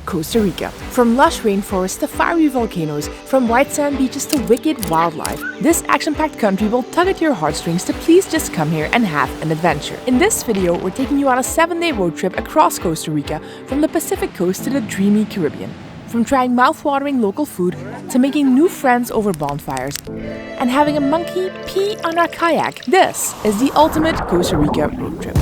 Costa Rica. From lush rainforests to fiery volcanoes, from white sand beaches to wicked wildlife, this action-packed country will tug at your heartstrings to please just come here and have an adventure. In this video, we're taking you on a 7-day road trip across Costa Rica, from the Pacific coast to the dreamy Caribbean. From trying mouth-watering local food to making new friends over bonfires and having a monkey pee on our kayak, this is the ultimate Costa Rica road trip.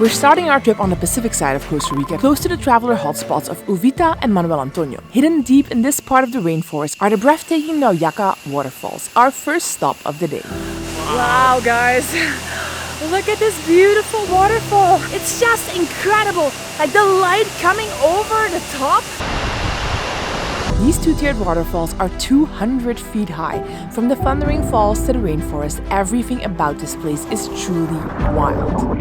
We're starting our trip on the Pacific side of Costa Rica, close to the traveler hotspots of Uvita and Manuel Antonio. Hidden deep in this part of the rainforest are the breathtaking Naick waterfalls, our first stop of the day. Wow, guys! Look at this beautiful waterfall! It's just incredible! Like the light coming over the top! These two-tiered waterfalls are 200 feet high. From the thundering falls to the rainforest, everything about this place is truly wild.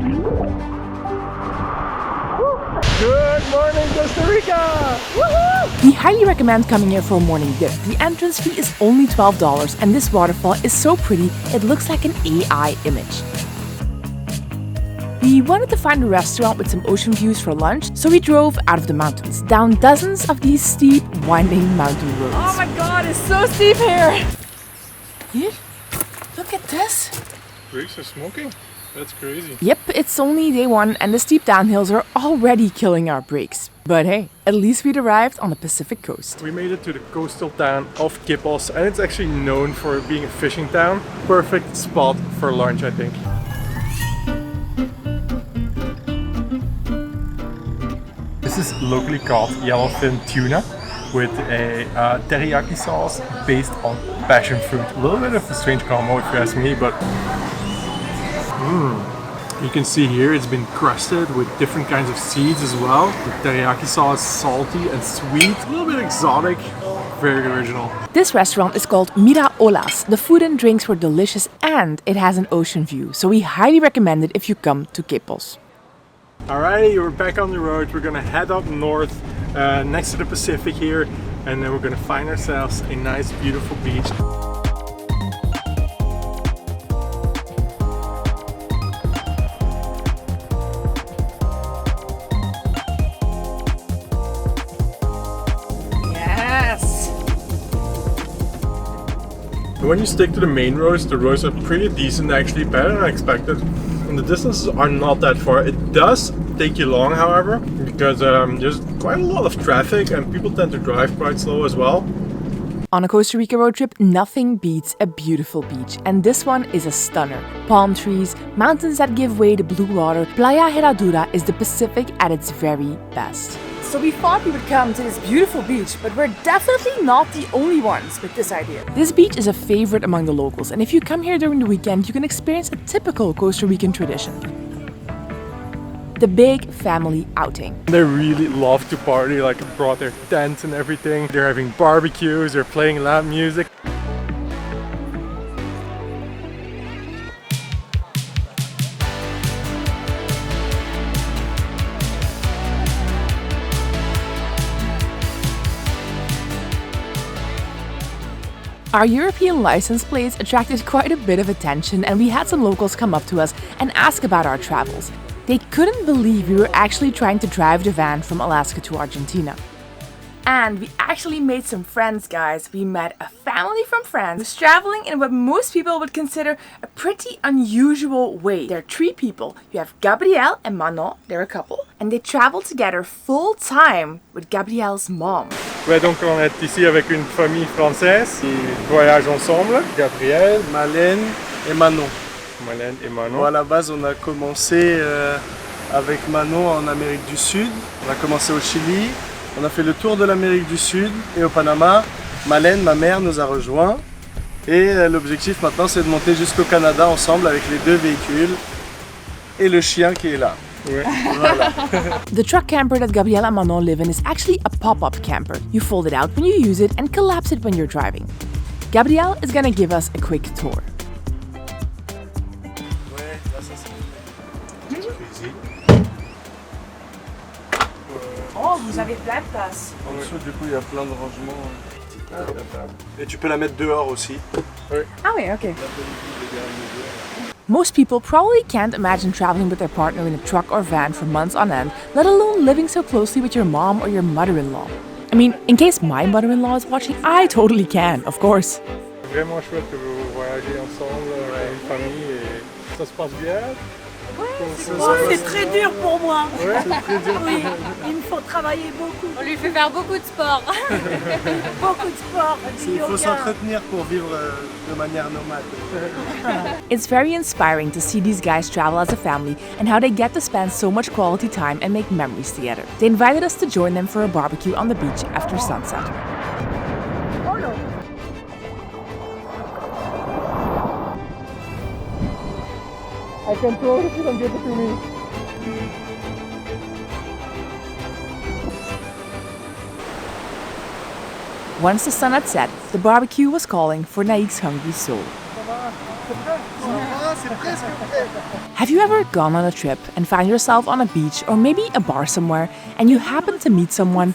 Good morning, Costa Rica! Woohoo! We highly recommend coming here for a morning dip. The entrance fee is only $12, and this waterfall is so pretty, it looks like an AI image. We wanted to find a restaurant with some ocean views for lunch, so we drove out of the mountains, down dozens of these steep, winding mountain roads. Oh my god, it's so steep here! Here? Look at this! Brakes are smoking? That's crazy. Yep, it's only day one and the steep downhills are already killing our brakes. But hey, at least we'd arrived on the Pacific coast. We made it to the coastal town of Quipos, and it's actually known for being a fishing town. Perfect spot for lunch, I think. This is locally called yellowfin tuna with a teriyaki sauce based on passion fruit. A little bit of a strange combo if you ask me, but you can see here it's been crusted with different kinds of seeds as well. The teriyaki sauce is salty and sweet, a little bit exotic, very original. This restaurant is called Mira Olas. The food and drinks were delicious and it has an ocean view, so we highly recommend it if you come to Quipos. Alrighty, we're back on the road. We're gonna head up north next to the Pacific here, and then we're gonna find ourselves a nice beautiful beach. Yes! When you stick to the main roads, the roads are pretty decent actually, better than I expected. And the distances are not that far. It does take you long, however, because there's quite a lot of traffic and people tend to drive quite slow as well. On a Costa Rica road trip, nothing beats a beautiful beach, and this one is a stunner. Palm trees, mountains that give way to blue water, Playa Herradura is the Pacific at its very best. So we thought we would come to this beautiful beach, but we're definitely not the only ones with this idea. This beach is a favorite among the locals, and if you come here during the weekend, you can experience a typical Costa Rican tradition. The big family outing. They really love to party, like brought their tents and everything. They're having barbecues, they're playing loud music. Our European license plates attracted quite a bit of attention, and we had some locals come up to us and ask about our travels. They couldn't believe we were actually trying to drive the van from Alaska to Argentina. And we actually made some friends, guys. We met a family from France who's traveling in what most people would consider a pretty unusual way. There are 3 people. You have Gabrielle and Manon, they're a couple, and they travel together full time with Gabrielle's mom. Ouais, donc on est ici avec une famille française qui voyage ensemble. Gabrielle, Malène et Manon. Malène et Manon. Bon, à la base, on a commencé avec Manon en Amérique du Sud. On a commencé au Chili. On a fait le tour de l'Amérique du Sud et au Panama. Malène, ma mère, nous a rejoints. Et l'objectif maintenant, c'est de monter jusqu'au Canada ensemble avec les 2 véhicules et le chien qui est là. Ouais. Voilà. The truck camper that Gabrielle and Manon live in is actually a pop-up camper. You fold it out when you use it and collapse it when you're driving. Gabrielle is gonna give us a quick tour. Ouais, là, ça c'est une petite cuisine. Oh, vous avez plein de place. En dessous, du coup, il y a plein de rangements. Et tu peux la mettre dehors aussi. Ah oui, ok. Most people probably can't imagine traveling with their partner in a truck or van for months on end, let alone living so closely with your mom or your mother-in-law. I mean, in case my mother-in-law is watching, I totally can, of course. Vraiment chouette que vous voyagez ensemble, une famille, et ça se passe bien. C'est très dur pour moi. Ouais, c'est très dur. Oui, il me faut travailler beaucoup. On lui fait faire beaucoup de sport. Beaucoup de sport. Il faut s'entretenir pour vivre de manière nomade. It's very inspiring to see these guys travel as a family and how they get to spend so much quality time and make memories together. They invited us to join them for a barbecue on the beach after sunset. I can throw it if you don't give it to me. Once the sun had set, the barbecue was calling for Naick's hungry soul. Have you ever gone on a trip and found yourself on a beach or maybe a bar somewhere and you happen to meet someone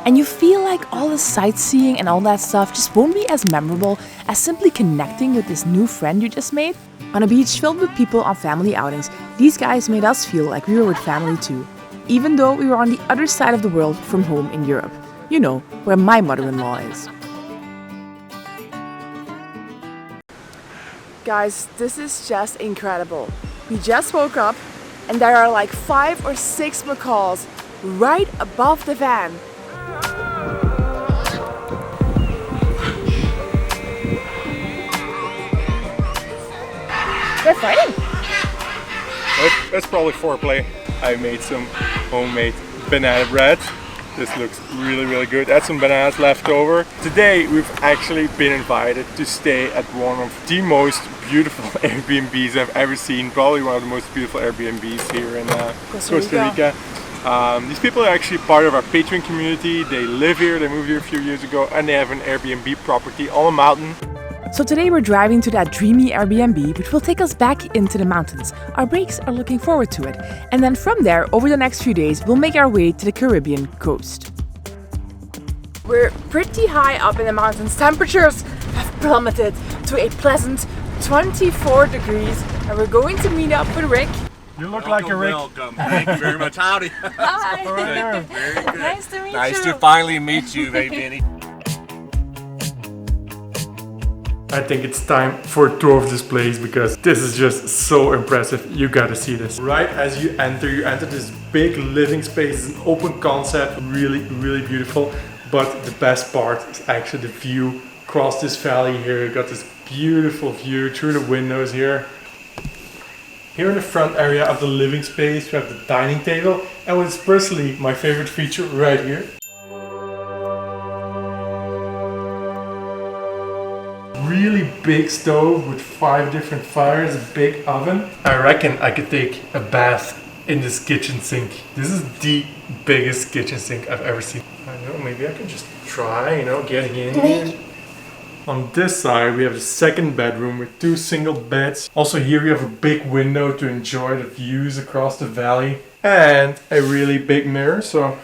and you feel like all the sightseeing and all that stuff just won't be as memorable as simply connecting with this new friend you just made? On a beach filled with people on family outings, these guys made us feel like we were with family too, even though we were on the other side of the world from home in Europe. You know, where my mother-in-law is. Guys, this is just incredible. We just woke up and there are like 5 or 6 macaws right above the van. They're fighting. That's probably foreplay. I made some homemade banana bread. This looks really, really good. Add some bananas left over. Today we've actually been invited to stay at one of the most beautiful Airbnbs I've ever seen. Probably one of the most beautiful Airbnbs here in Costa Rica. These people are actually part of our Patreon community. They live here, they moved here a few years ago, and they have an Airbnb property on a mountain. So today we're driving to that dreamy Airbnb, which will take us back into the mountains. Our breaks are looking forward to it. And then from there, over the next few days, we'll make our way to the Caribbean coast. We're pretty high up in the mountains. Temperatures have plummeted to a pleasant 24 degrees. And we're going to meet up with Rick. You look like a Rick. Welcome. Thank you very much. Howdy. Hi. Very good. Nice to meet you. Nice to finally meet you, baby. I think it's time for a tour of this place because this is just so impressive. You gotta see this. Right as you enter this big living space. It's an open concept, really, really beautiful. But the best part is actually the view across this valley here. You got this beautiful view through the windows here. Here in the front area of the living space, we have the dining table. And what's personally my favorite feature right here. Really big stove with 5 different fires, a big oven. I reckon I could take a bath in this kitchen sink. This is the biggest kitchen sink I've ever seen. I don't know, maybe I could just try, getting in here. On this side we have the second bedroom with 2 single beds. Also here we have a big window to enjoy the views across the valley. And a really big mirror. So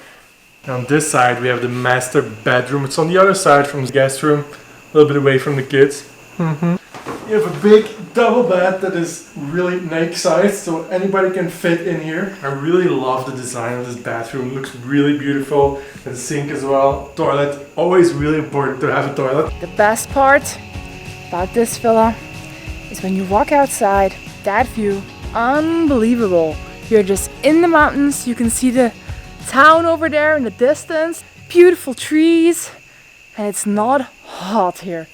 on this side we have the master bedroom. It's on the other side from the guest room. A little bit away from the kids. You have a big double bed that is really Naick sized, so anybody can fit in here. I really love the design of this bathroom. It looks really beautiful. And the sink as well. Toilet, always really important to have a toilet. The best part about this villa is when you walk outside, that view, unbelievable. You're just in the mountains, you can see the town over there in the distance, beautiful trees, and it's not hot here.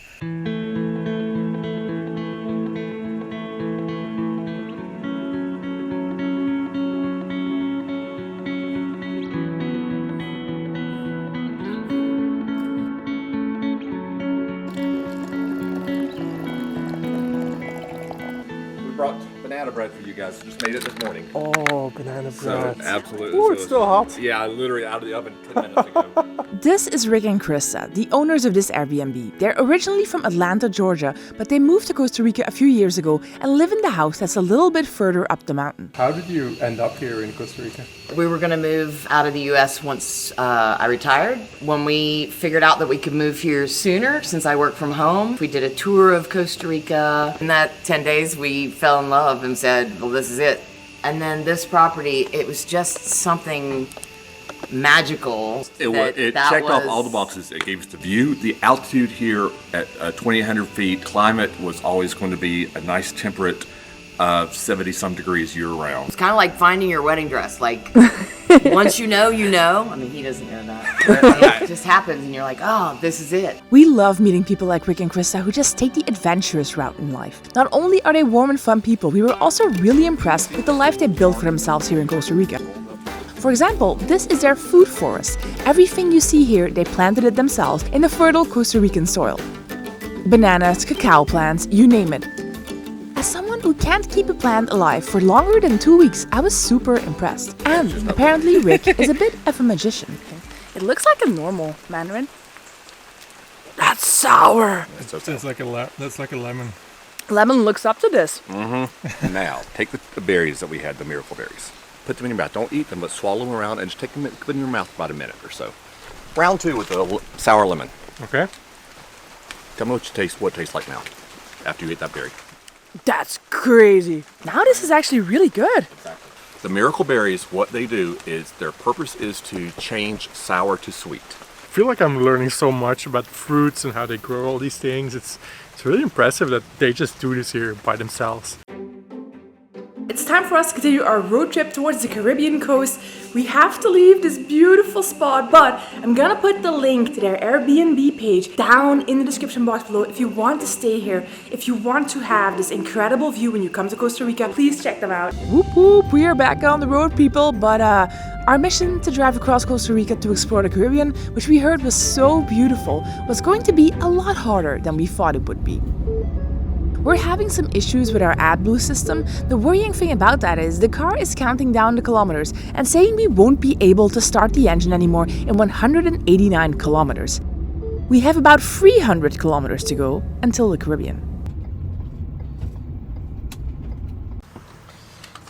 We brought banana banana bread for you guys. Just made it this morning. Oh, banana bread. Absolutely. Oh, it's still hot. Yeah, literally out of the oven 10 minutes ago. This is Rick and Krista, the owners of this Airbnb. They're originally from Atlanta, Georgia, but they moved to Costa Rica a few years ago and live in the house that's a little bit further up the mountain. How did you end up here in Costa Rica? We were going to move out of the U.S. once I retired. When we figured out that we could move here sooner, since I work from home, we did a tour of Costa Rica. In that 10 days, we fell in love and said, well, this is it. And then this property, it was just something magical. It checked off all the boxes. It gave us the view, the altitude here at 2,800 feet. Climate was always going to be a nice temperate 70-some degrees year-round. It's kind of like finding your wedding dress. Like, once you know, you know. I mean, he doesn't know that. But it just happens and you're like, oh, this is it. We love meeting people like Rick and Krista who just take the adventurous route in life. Not only are they warm and fun people, we were also really impressed with the life they built for themselves here in Costa Rica. For example, this is their food forest. Everything you see here, they planted it themselves in the fertile Costa Rican soil. Bananas, cacao plants, you name it. As someone who can't keep a plant alive for longer than 2 weeks, I was super impressed. And apparently Rick is a bit of a magician. It looks like a normal mandarin. That's sour! That's like a lemon. Lemon looks up to this. Now, take the berries that we had, the miracle berries. Put them in your mouth. Don't eat them, but swallow them around and just take them, put them in your mouth for about a minute or so. Round 2 with the sour lemon. Okay. Tell me what it tastes like now, after you eat that berry. That's crazy. Now this is actually really good. The miracle berries, what they do is their purpose is to change sour to sweet. I feel like I'm learning so much about fruits and how they grow all these things. It's really impressive that they just do this here by themselves. It's time for us to continue our road trip towards the Caribbean coast. We have to leave this beautiful spot, but I'm gonna put the link to their Airbnb page down in the description box below. If you want to stay here, if you want to have this incredible view when you come to Costa Rica, please check them out. Whoop whoop, we are back on the road, people, but our mission to drive across Costa Rica to explore the Caribbean, which we heard was so beautiful, was going to be a lot harder than we thought it would be. We're having some issues with our AdBlue system. The worrying thing about that is the car is counting down the kilometers and saying we won't be able to start the engine anymore in 189 kilometers. We have about 300 kilometers to go until the Caribbean.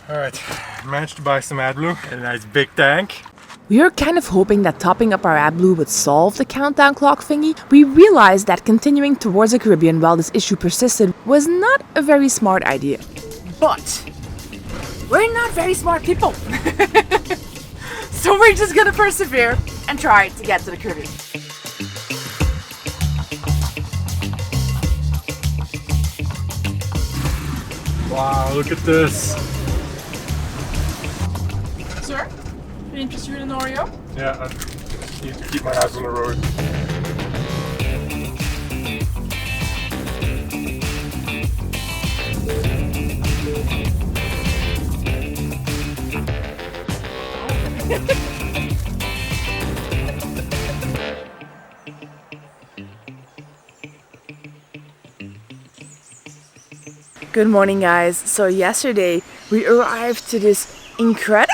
Alright, managed to buy some AdBlue and a nice big tank. We were kind of hoping that topping up our AdBlue would solve the countdown clock thingy. We realized that continuing towards the Caribbean while this issue persisted was not a very smart idea. But we're not very smart people. So we're just gonna persevere and try to get to the Caribbean. Wow, look at this. Sir, are you interested in an Oreo? Yeah, I need to keep my eyes on the road. Good morning, guys. So yesterday we arrived to this incredible...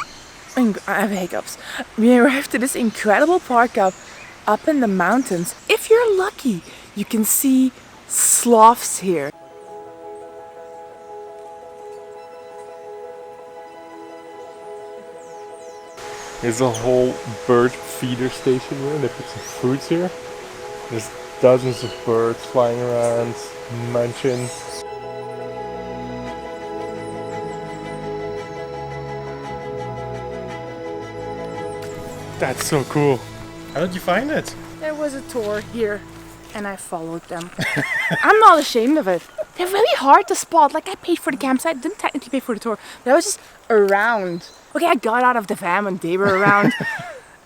I have hiccups. We arrived to this incredible park up in the mountains. If you're lucky, you can see sloths here. There's a whole bird feeder station here. They put some fruits here. There's dozens of birds flying around, munching. That's so cool. How did you find it? There was a tour here and I followed them. I'm not ashamed of it. They're really hard to spot. Like, I paid for the campsite, didn't technically pay for the tour, but I was just around. Okay, I got out of the van when they were around.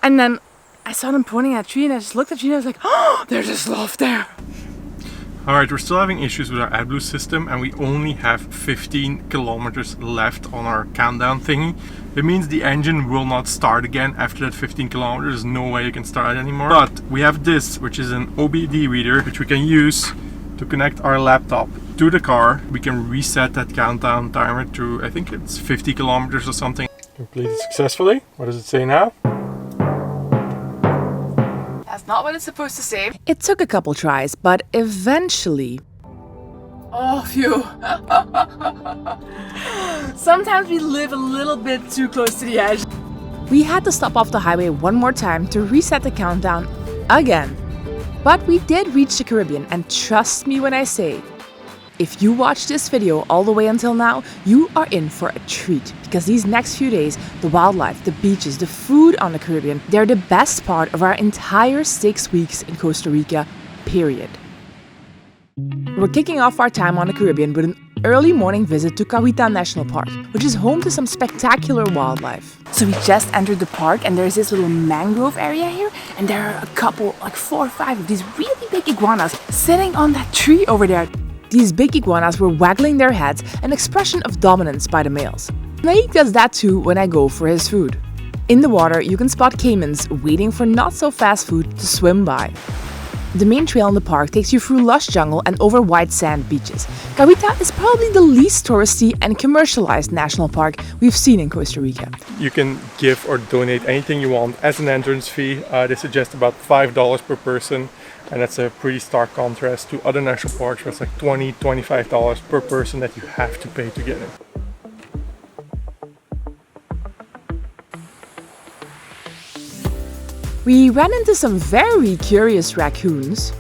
And then I saw them pointing at a tree and I just looked at the tree and I was like, oh, there's a sloth there. Alright, we're still having issues with our AdBlue system and we only have 15 kilometers left on our countdown thingy. It means the engine will not start again after that 15 kilometers. There's no way you can start it anymore. But we have this, which is an OBD reader, which we can use to connect our laptop to the car, we can reset that countdown timer to, I think it's 50 kilometers or something. Completed successfully. What does it say now? That's not what it's supposed to say. It took a couple tries, but eventually... Oh, phew. Sometimes we live a little bit too close to the edge. We had to stop off the highway one more time to reset the countdown again. But we did reach the Caribbean, and trust me when I say, if you watch this video all the way until now, you are in for a treat. Because these next few days, the wildlife, the beaches, the food on the Caribbean, they're the best part of our entire 6 weeks in Costa Rica, period. We're kicking off our time on the Caribbean with an early morning visit to Cahuita National Park, which is home to some spectacular wildlife. So we just entered the park and there's this little mangrove area here, and there are a couple, like 4 or 5 of these really big iguanas sitting on that tree over there. These big iguanas were waggling their heads, an expression of dominance by the males. Naick does that too when I go for his food. In the water, you can spot caimans waiting for not-so-fast food to swim by. The main trail in the park takes you through lush jungle and over white sand beaches. Cahuita is probably the least touristy and commercialized national park we've seen in Costa Rica. You can give or donate anything you want as an entrance fee. They suggest about $5 per person, and that's a pretty stark contrast to other national parks where it's like $20, $25 per person that you have to pay to get in. We ran into some very curious raccoons,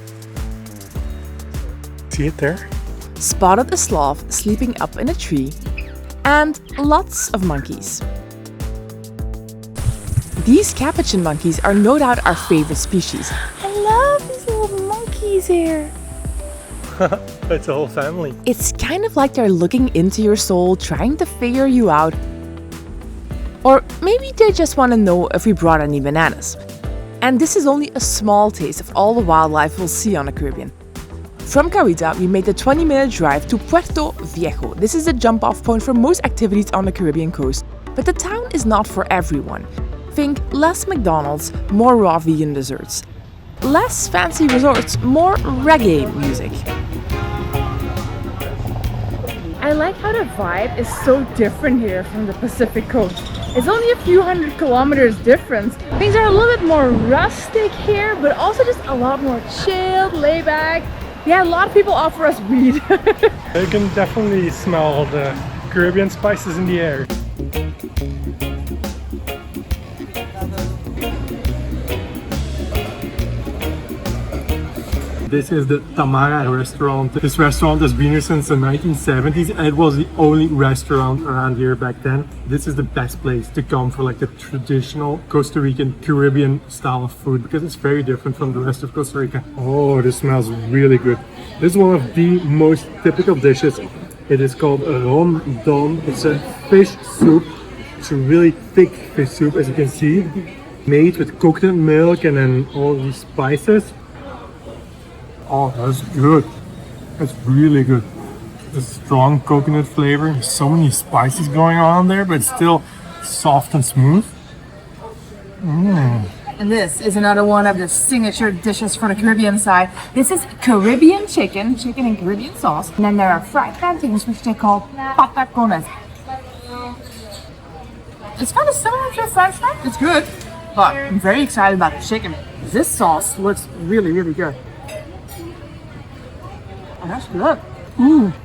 See it there? spotted a sloth sleeping up in a tree, and lots of monkeys. These capuchin monkeys are no doubt our favorite species. I love these little monkeys here. It's a whole family. It's kind of like they're looking into your soul, trying to figure you out. Or maybe they just want to know if we brought any bananas. And this is only a small taste of all the wildlife we'll see on the Caribbean. From Cahuita, we made the 20-minute drive to Puerto Viejo. This is the jump-off point for most activities on the Caribbean coast. But the town is not for everyone. Think less McDonald's, more raw vegan desserts. Less fancy resorts, more reggae music. I like how the vibe is so different here from the Pacific coast. It's only a few hundred kilometers difference. Things are a little bit more rustic here, but also just a lot more chilled, laid back. Yeah, a lot of people offer us weed. You can definitely smell the Caribbean spices in the air. This is the Tamara restaurant. This restaurant has been here since the 1970s, and it was the only restaurant around here back then. This is the best place to come for like the traditional Costa Rican Caribbean style of food, because it's very different from the rest of Costa Rica. Oh, this smells really good. This is one of the most typical dishes. It is called rondon. It's a fish soup. It's a really thick fish soup, as you can see, made with coconut milk and then all these spices. Oh, that's good. That's really good. The strong coconut flavor. So many spices going on there, but it's still soft and smooth. And this is another one of the signature dishes from the Caribbean side. This is Caribbean chicken and Caribbean sauce. And then there are fried plantains, which they call patacones. It's kind of similar to a French fry. It's good, but I'm very excited about the chicken. This sauce looks really, really good. Oh, that's good.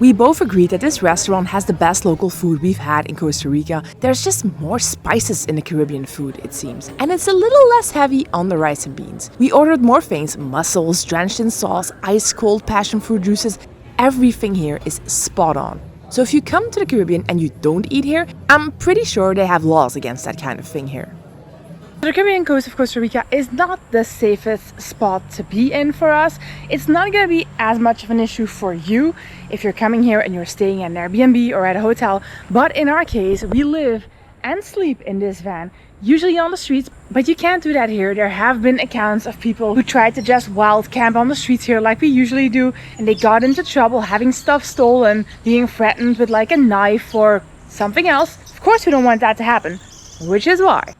We both agree that this restaurant has the best local food we've had in Costa Rica. There's just more spices in the Caribbean food, it seems. And it's a little less heavy on the rice and beans. We ordered more things: mussels, drenched in sauce, ice-cold passion fruit juices. Everything here is spot on. So if you come to the Caribbean and you don't eat here, I'm pretty sure they have laws against that kind of thing here. The Caribbean coast of Costa Rica is not the safest spot to be in for us. It's not going to be as much of an issue for you if you're coming here and you're staying at an Airbnb or at a hotel. But in our case, we live and sleep in this van, usually on the streets, but you can't do that here. There have been accounts of people who tried to just wild camp on the streets here like we usually do, and they got into trouble, having stuff stolen, being threatened with like a knife or something else. Of course, we don't want that to happen, which is why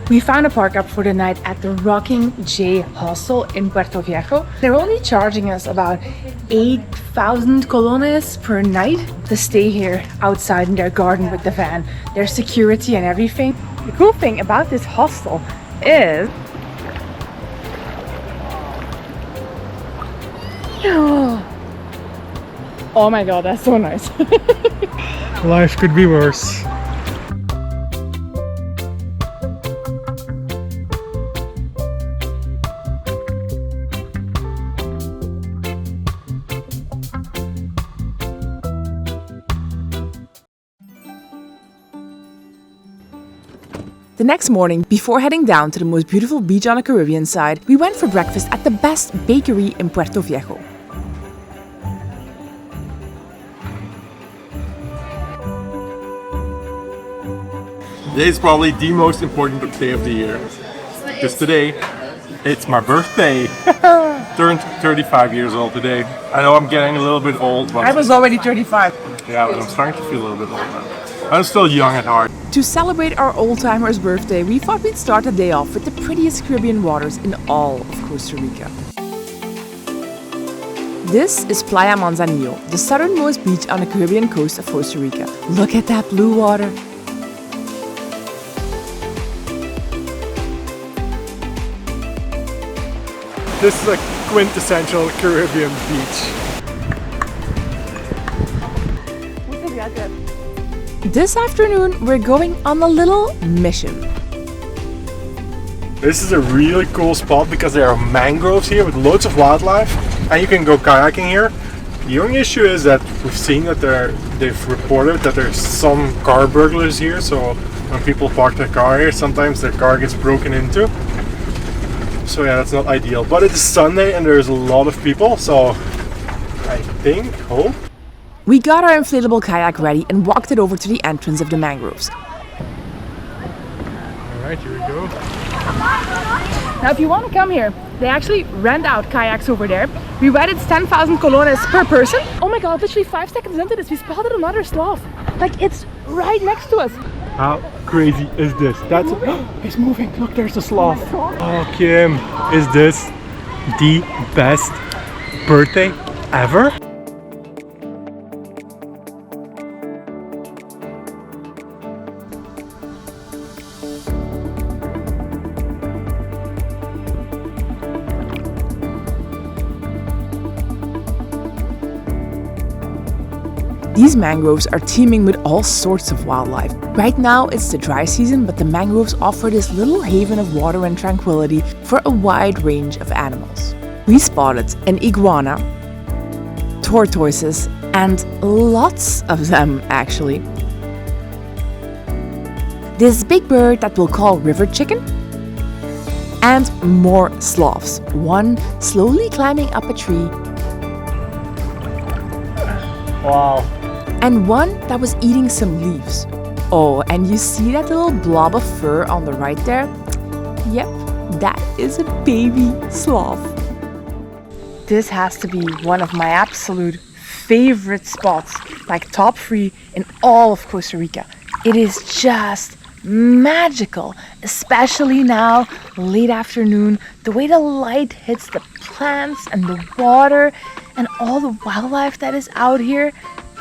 We found a park up for the night at the Rocking J Hostel in Puerto Viejo. They're only charging us about 8,000 colones per night to stay here outside in their garden with the van. There's security and everything. The cool thing about this hostel is oh my god, that's so nice. Life could be worse. The next morning, before heading down to the most beautiful beach on the Caribbean side, we went for breakfast at the best bakery in Puerto Viejo. Today is probably the most important day of the year. Because today, it's my birthday. Turned 35 years old today. I know I'm getting a little bit old, but I was already 35. yeah, but I'm starting to feel a little bit old now. I'm still young at heart. To celebrate our old-timer's birthday, we thought we'd start the day off with the prettiest Caribbean waters in all of Costa Rica. This is Playa Manzanillo, the southernmost beach on the Caribbean coast of Costa Rica. Look at that blue water. This is a quintessential Caribbean beach. This afternoon, we're going on a little mission. This is a really cool spot because there are mangroves here with loads of wildlife and you can go kayaking here. The only issue is that we've seen that they've reported that there's some car burglars here, so when people park their car here, sometimes their car gets broken into. So yeah, that's not ideal. But it's Sunday and there's a lot of people, so I hope. We got our inflatable kayak ready and walked it over to the entrance of the mangroves. Alright, here we go. Now, if you want to come here, they actually rent out kayaks over there. We read it's 10,000 colones per person. Oh my god, literally 5 seconds into this, we spotted another sloth. Like, it's right next to us. How crazy is this? That's it's moving. Look, there's a sloth. Oh, Kim, is this the best birthday ever? These mangroves are teeming with all sorts of wildlife. Right now it's the dry season, but the mangroves offer this little haven of water and tranquility for a wide range of animals. We spotted an iguana, tortoises, and lots of them actually. This big bird that we'll call river chicken, and more sloths, one slowly climbing up a tree. Wow. And one that was eating some leaves. Oh, and you see that little blob of fur on the right there? Yep, that is a baby sloth. This has to be one of my absolute favorite spots, like top 3 in all of Costa Rica. It is just magical, especially now, late afternoon, the way the light hits the plants and the water and all the wildlife that is out here.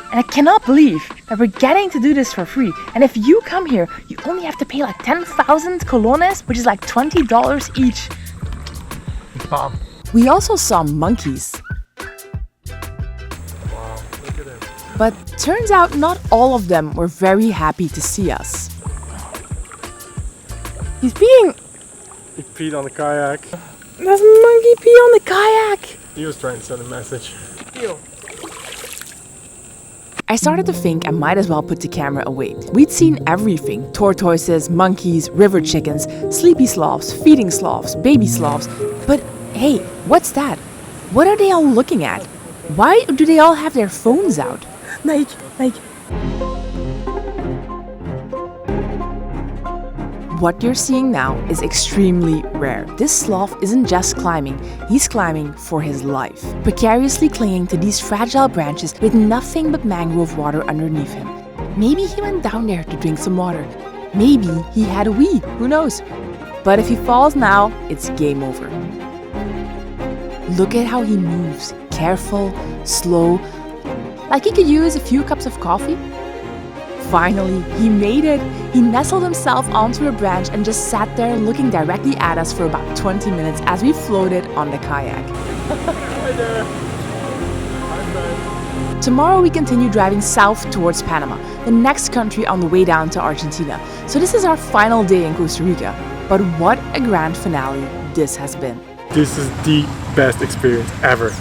And I cannot believe that we're getting to do this for free. And if you come here, you only have to pay like 10,000 colones, which is like $20 each. Wow. We also saw monkeys. Wow, look at him. But turns out not all of them were very happy to see us. He's peeing. He peed on the kayak. There's a monkey pee on the kayak. He was trying to send a message. I started to think I might as well put the camera away. We'd seen everything: tortoises, monkeys, river chickens, sleepy sloths, feeding sloths, baby sloths. But hey, what's that? What are they all looking at? Why do they all have their phones out? Naick. What you're seeing now is extremely rare. This sloth isn't just climbing, he's climbing for his life, precariously clinging to these fragile branches with nothing but mangrove water underneath him. Maybe he went down there to drink some water. Maybe he had a wee, who knows? But if he falls now, it's game over. Look at how he moves. Careful, slow, like he could use a few cups of coffee. Finally, he made it. He nestled himself onto a branch and just sat there looking directly at us for about 20 minutes as we floated on the kayak. Hi there. Hi, friend. Tomorrow we continue driving south towards Panama, the next country on the way down to Argentina. So this is our final day in Costa Rica. But what a grand finale this has been. This is the best experience ever.